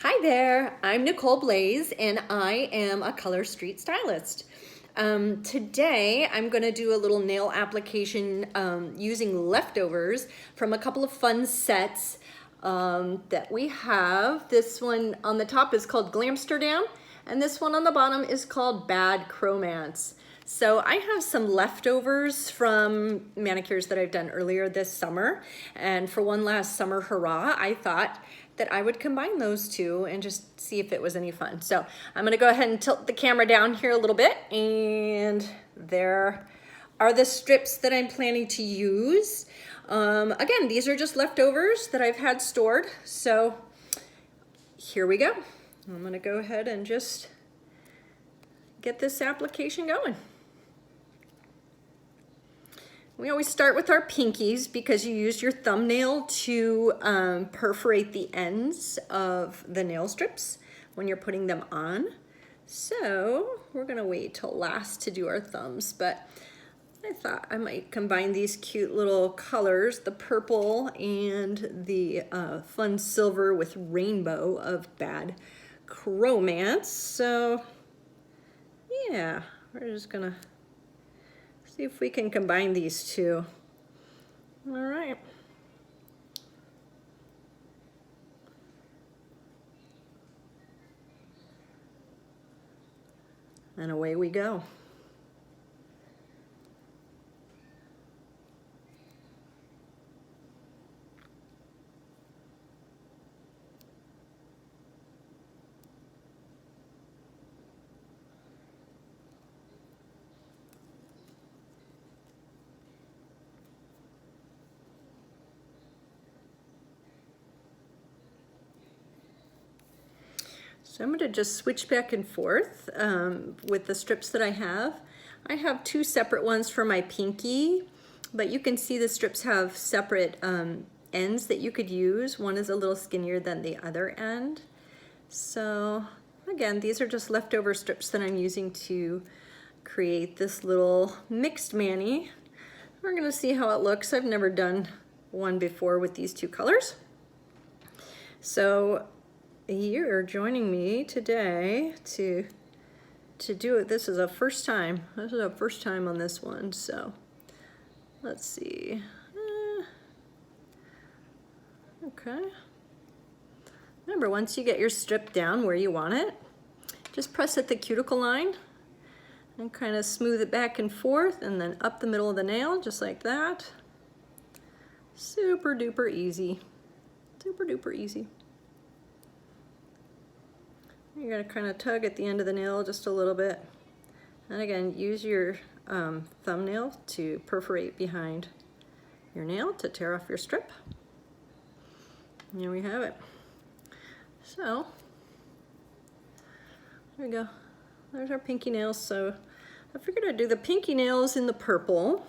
Hi there, I'm Nicole Blaze and I am a Color Street stylist. Today I'm going to do a little nail application using leftovers from a couple of fun sets that we have. This one on the top is called Glamsterdam and this one on the bottom is called Bad Cromance. So I have some leftovers from manicures that I've done earlier this summer, and for one last summer hurrah, I thought that I would combine those two and just see if it was any fun. So I'm gonna go ahead and tilt the camera down here a little bit, and there are the strips that I'm planning to use. Again, these are just leftovers that I've had stored, so here we go. I'm gonna go ahead and just get this application going. We always start with our pinkies because you use your thumbnail to perforate the ends of the nail strips when you're putting them on. So we're gonna wait till last to do our thumbs, but I thought I might combine these cute little colors, the purple and the fun silver with rainbow of Bad Cromance. So yeah, we're just gonna see if we can combine these two. All right. And away we go. So I'm going to just switch back and forth with the strips that I have. I have two separate ones for my pinky, but you can see the strips have separate ends that you could use. One is a little skinnier than the other end. So again, these are just leftover strips that I'm using to create this little mixed mani. We're going to see how it looks. I've never done one before with these two colors. So you're joining me today to do it. This is a first time. This is a first time on this one. So let's see. Okay. Remember, once you get your strip down where you want it, just press at the cuticle line and kind of smooth it back and forth and then up the middle of the nail, just like that. Super duper easy. Super duper easy. You're going to kind of tug at the end of the nail just a little bit. And again, use your thumbnail to perforate behind your nail to tear off your strip. And here we have it. So, there we go. There's our pinky nails. So I figured I'd do the pinky nails in the purple.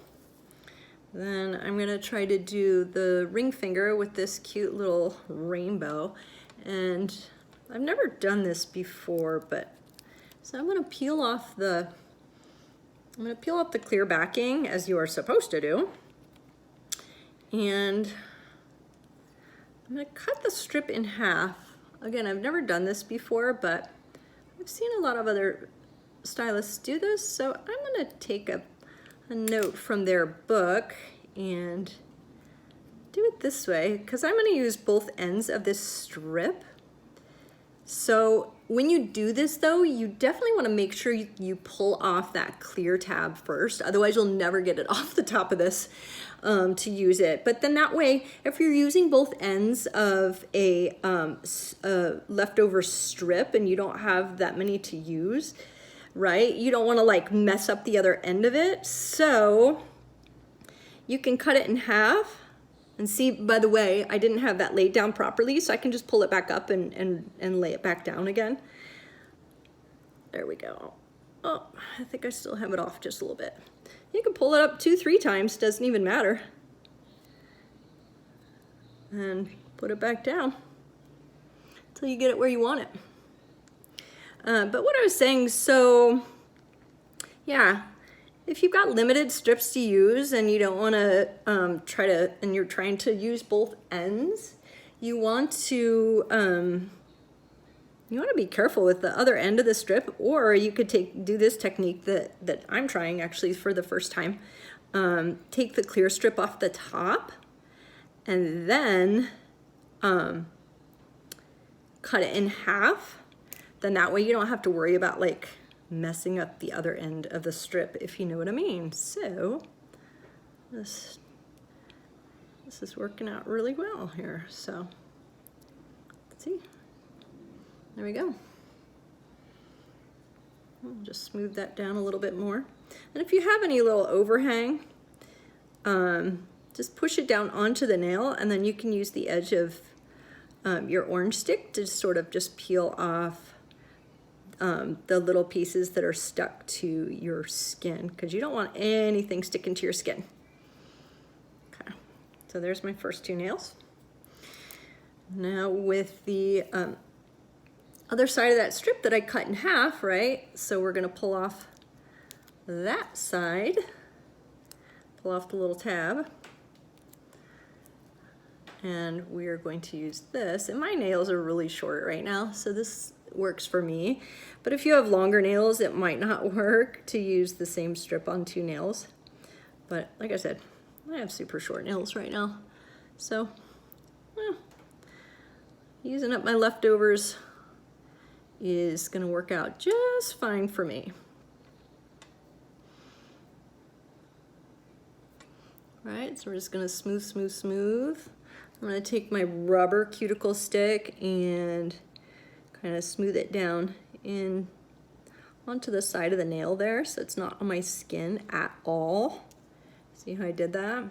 Then I'm going to try to do the ring finger with this cute little rainbow. And I've never done this before, but so I'm going to peel off the clear backing as you are supposed to do. And I'm going to cut the strip in half. Again, I've never done this before, but I've seen a lot of other stylists do this, so I'm going to take a note from their book and do it this way because I'm going to use both ends of this strip. So when you do this though, you definitely want to make sure you pull off that clear tab first, otherwise you'll never get it off the top of this to use it. But then that way, if you're using both ends of a leftover strip and you don't have that many to use, right? You don't want to like mess up the other end of it. So you can cut it in half. And see, by the way, I didn't have that laid down properly, so I can just pull it back up and lay it back down again. There we go. Oh, I think I still have it off just a little bit. You can pull it up 2-3 times, doesn't even matter. And put it back down until you get it where you want it. But what I was saying, so yeah. If you've got limited strips to use and you don't want to you're trying to use both ends, you want to You want to be careful with the other end of the strip, or you could do this technique that I'm trying actually for the first time. Take the clear strip off the top and then cut it in half. Then that way you don't have to worry about like messing up the other end of the strip, if you know what I mean. So this is working out really well here. So let's see. There we go. I'll just smooth that down a little bit more. And if you have any little overhang, just push it down onto the nail, and then you can use the edge of your orange stick to sort of just peel off the little pieces that are stuck to your skin, because you don't want anything sticking to your skin. Okay, so there's my first two nails. Now with the other side of that strip that I cut in half, right? So we're gonna pull off that side, pull off the little tab, and we are going to use this. And my nails are really short right now, so this works for me. But if you have longer nails, it might not work to use the same strip on two nails. But like I said, I have super short nails right now. So, using up my leftovers is gonna work out just fine for me. All right, so we're just gonna smooth, smooth, smooth. I'm gonna take my rubber cuticle stick and kind of smooth it down in onto the side of the nail there, so it's not on my skin at all. See how I did that? And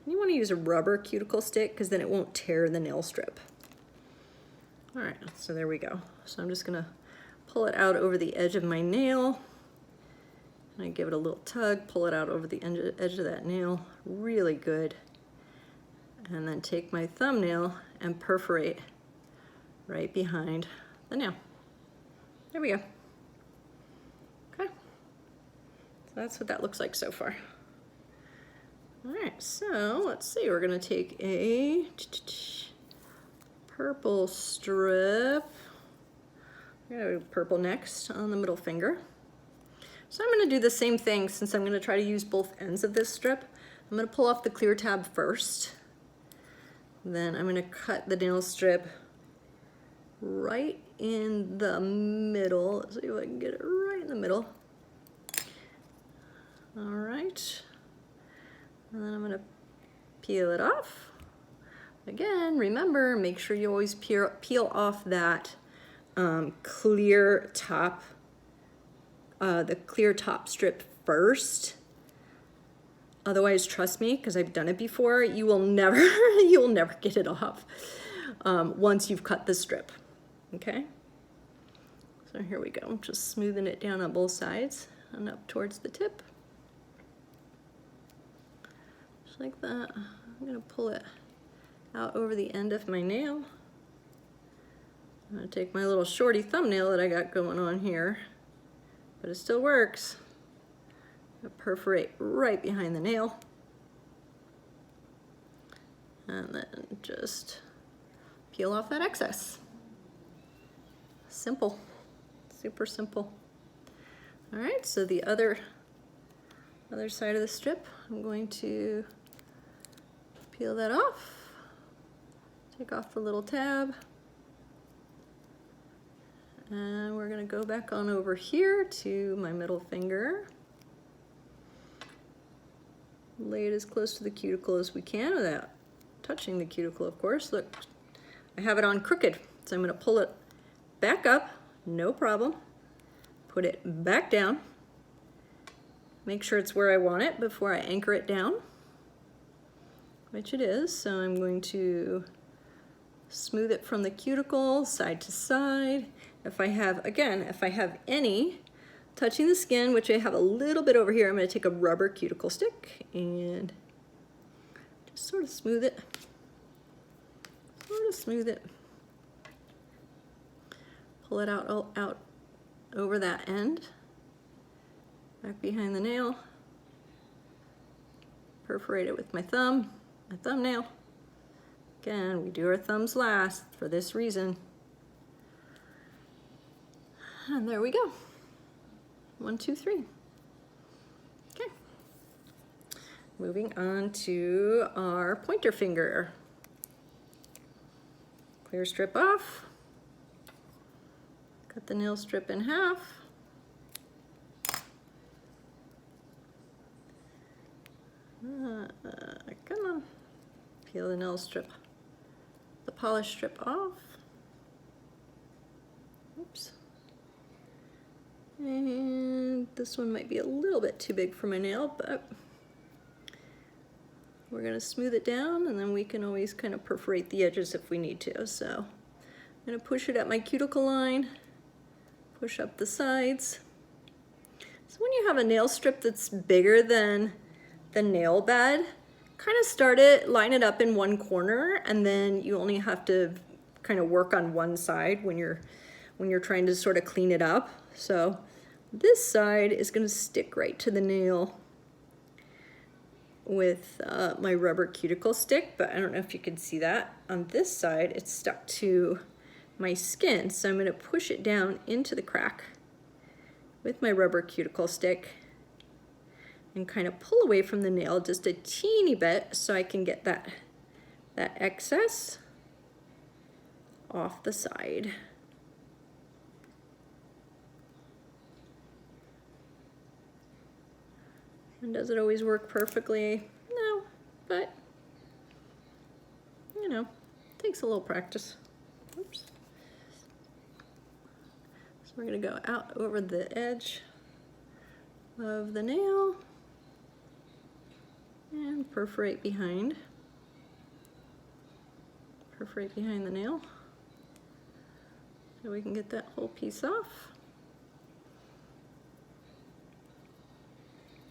you wanna use a rubber cuticle stick because then it won't tear the nail strip. All right, so there we go. So I'm just gonna pull it out over the edge of my nail. And I give it a little tug, pull it out over the edge of that nail, really good. And then take my thumbnail and perforate right behind the nail. There we go. Okay, so that's what that looks like so far. All right, so let's see, we're gonna take a purple strip. I'm gonna do purple next on the middle finger. So I'm gonna do the same thing since I'm gonna try to use both ends of this strip. I'm gonna pull off the clear tab first. Then I'm gonna cut the nail strip right in the middle. Let's see if I can get it right in the middle. All right. And then I'm gonna peel it off. Again, remember, make sure you always peel off that clear top, the clear top strip first. Otherwise, trust me, because I've done it before, you will never, you will never get it off once you've cut the strip, okay? So here we go, just smoothing it down on both sides and up towards the tip. Just like that. I'm gonna pull it out over the end of my nail. I'm gonna take my little shorty thumbnail that I got going on here, but it still works. I'm gonna perforate right behind the nail. And then just peel off that excess. Simple, super simple. All right, so the other side of the strip, I'm going to peel that off. Take off the little tab. And we're gonna go back on over here to my middle finger. Lay it as close to the cuticle as we can without touching the cuticle, of course. Look, I have it on crooked, so I'm gonna pull it back up, no problem. Put it back down. Make sure it's where I want it before I anchor it down, which it is. So I'm going to smooth it from the cuticle side to side. If I have, again, if I have any touching the skin, which I have a little bit over here, I'm going to take a rubber cuticle stick and just sort of smooth it. Pull it out over that end, back behind the nail. Perforate it with my thumbnail. Again, we do our thumbs last for this reason. And there we go. 1, 2, 3. Okay. Moving on to our pointer finger. Clear strip off. Cut the nail strip in half. Come on. Peel the nail strip, the polish strip off. Oops. And this one might be a little bit too big for my nail, but we're going to smooth it down, and then we can always kind of perforate the edges if we need to. So I'm going to push it at my cuticle line, push up the sides. So when you have a nail strip that's bigger than the nail bed, kind of start it, line it up in one corner, and then you only have to kind of work on one side when you're trying to sort of clean it up. So this side is going to stick right to the nail with my rubber cuticle stick, but I don't know if you can see that. On this side, it's stuck to my skin, so I'm going to push it down into the crack with my rubber cuticle stick and kind of pull away from the nail just a teeny bit so I can get that excess off the side. And does it always work perfectly? No, but you know, it takes a little practice. Oops. So we're gonna go out over the edge of the nail and perforate behind the nail so we can get that whole piece off.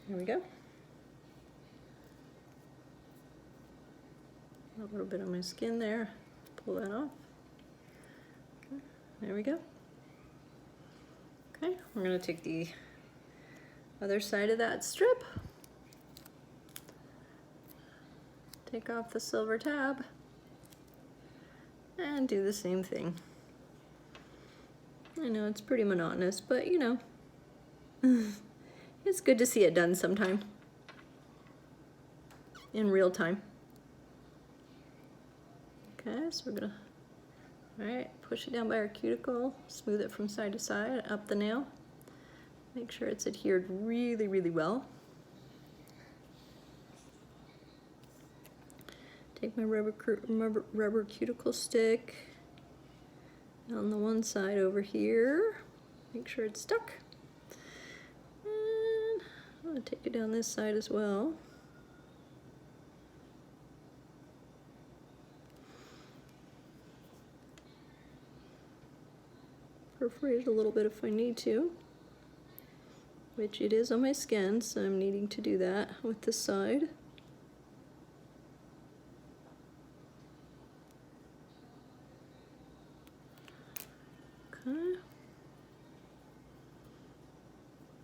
There we go. A little bit on my skin there, pull that off. Okay, there we go. Okay, we're gonna take the other side of that strip, take off the silver tab, and do the same thing. I know it's pretty monotonous, but you know, it's good to see it done sometime in real time. Okay, so we're gonna, all right, push it down by our cuticle, smooth it from side to side, up the nail. Make sure it's adhered really, really well. Take my rubber cuticle stick on the one side over here. Make sure it's stuck. And I'm gonna take it down this side as well. Perforate a little bit if I need to, which it is on my skin, so I'm needing to do that with this side. Okay.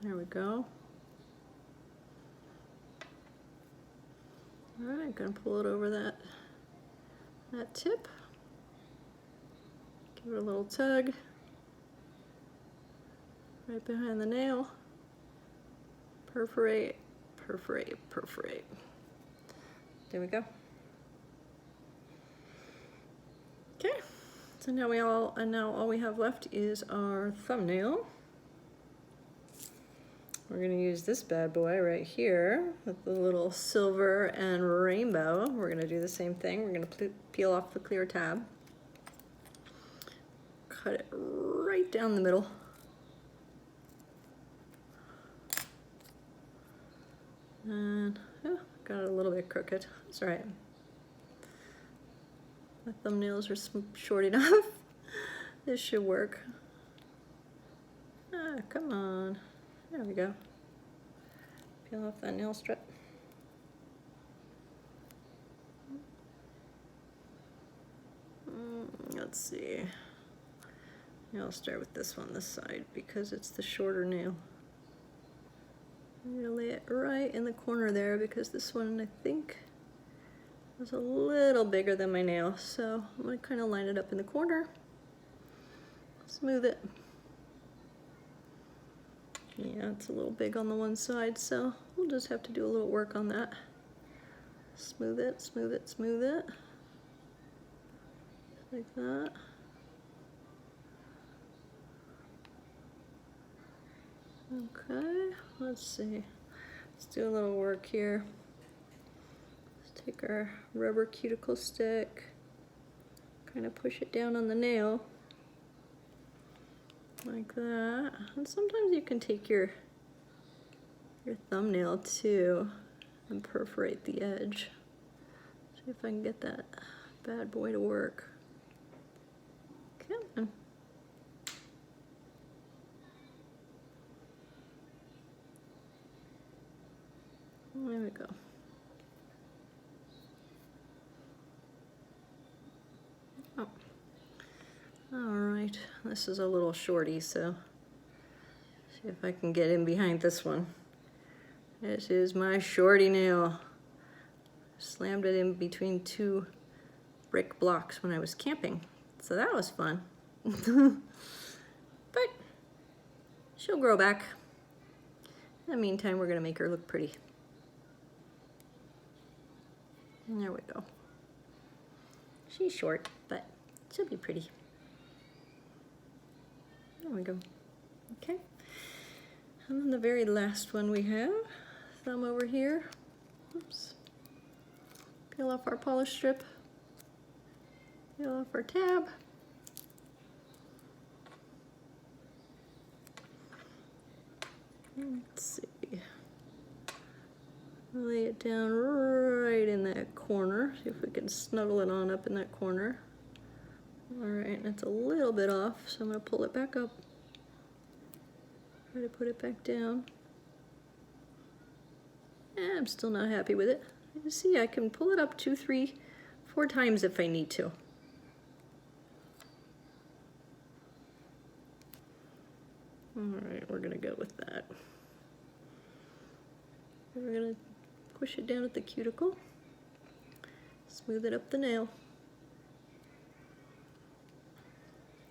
There we go. All right, gonna pull it over that tip. Give it a little tug. Right behind the nail. Perforate, perforate, perforate. There we go. Okay, so now all we have left is our thumbnail. We're gonna use this bad boy right here with the little silver and rainbow. We're gonna do the same thing. We're gonna peel off the clear tab. Cut it right down the middle. And oh, got it a little bit crooked. That's all right. My thumbnails are short enough. This should work. Ah, come on. There we go. Peel off that nail strip. Let's see. I'll start with this one, this side, because it's the shorter nail. I'm going to lay it right in the corner there because this one, I think, was a little bigger than my nail. So I'm going to kind of line it up in the corner, smooth it. Yeah, it's a little big on the one side, so we'll just have to do a little work on that. Smooth it, smooth it, smooth it. Like that. Okay, let's see. Let's do a little work here. Let's take our rubber cuticle stick, kind of push it down on the nail. Like that. And sometimes you can take your thumbnail too and perforate the edge. See if I can get that bad boy to work. Come on. There we go. Oh. All right, this is a little shorty, so see if I can get in behind this one. This is my shorty nail. Slammed it in between two brick blocks when I was camping, so that was fun. But she'll grow back. In the meantime, we're gonna make her look pretty. And there we go. She's short, but she'll be pretty. There we go. Okay. And then the very last one we have, thumb over here. Oops. Peel off our polish strip. Peel off our tab. Let's see. Lay it down right in that corner. See if we can snuggle it on up in that corner. All right, it's a little bit off, so I'm gonna pull it back up. Try to put it back down. I'm still not happy with it. You see, I can pull it up 2, 3, 4 times if I need to. All right, we're gonna go with that. We're gonna push it down at the cuticle, smooth it up the nail,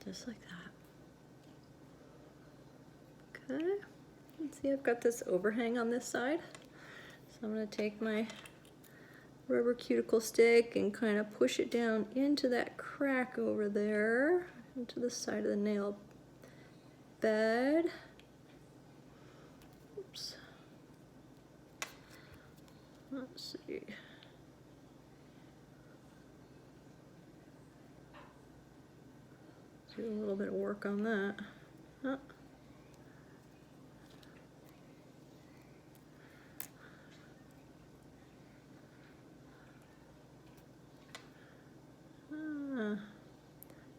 just like that. Okay, let's see, I've got this overhang on this side, so I'm gonna take my rubber cuticle stick and kind of push it down into that crack over there, into the side of the nail bed. Oops. Let's see. Do a little bit of work on that. Huh.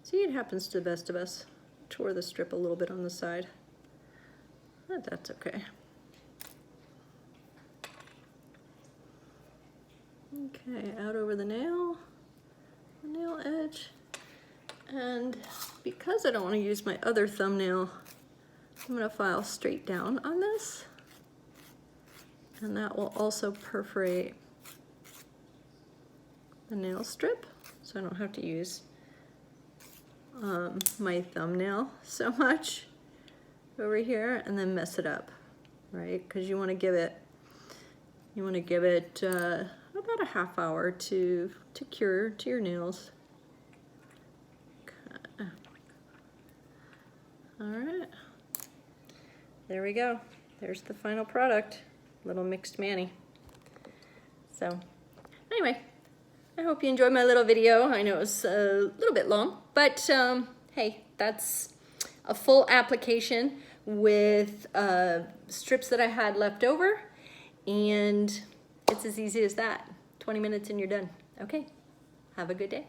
See, it happens to the best of us. Tore the strip a little bit on the side, but that's okay. Okay, out over the nail edge. And because I don't want to use my other thumbnail, I'm going to file straight down on this. And that will also perforate the nail strip, so I don't have to use my thumbnail so much over here and then mess it up, right? Because you want to give it about a half hour to cure to your nails. Okay. All right, there we go. There's the final product, little mixed mani. So anyway, I hope you enjoyed my little video. I know it was a little bit long, but hey, that's a full application with strips that I had left over, and it's as easy as that. 20 minutes and you're done. Okay, have a good day.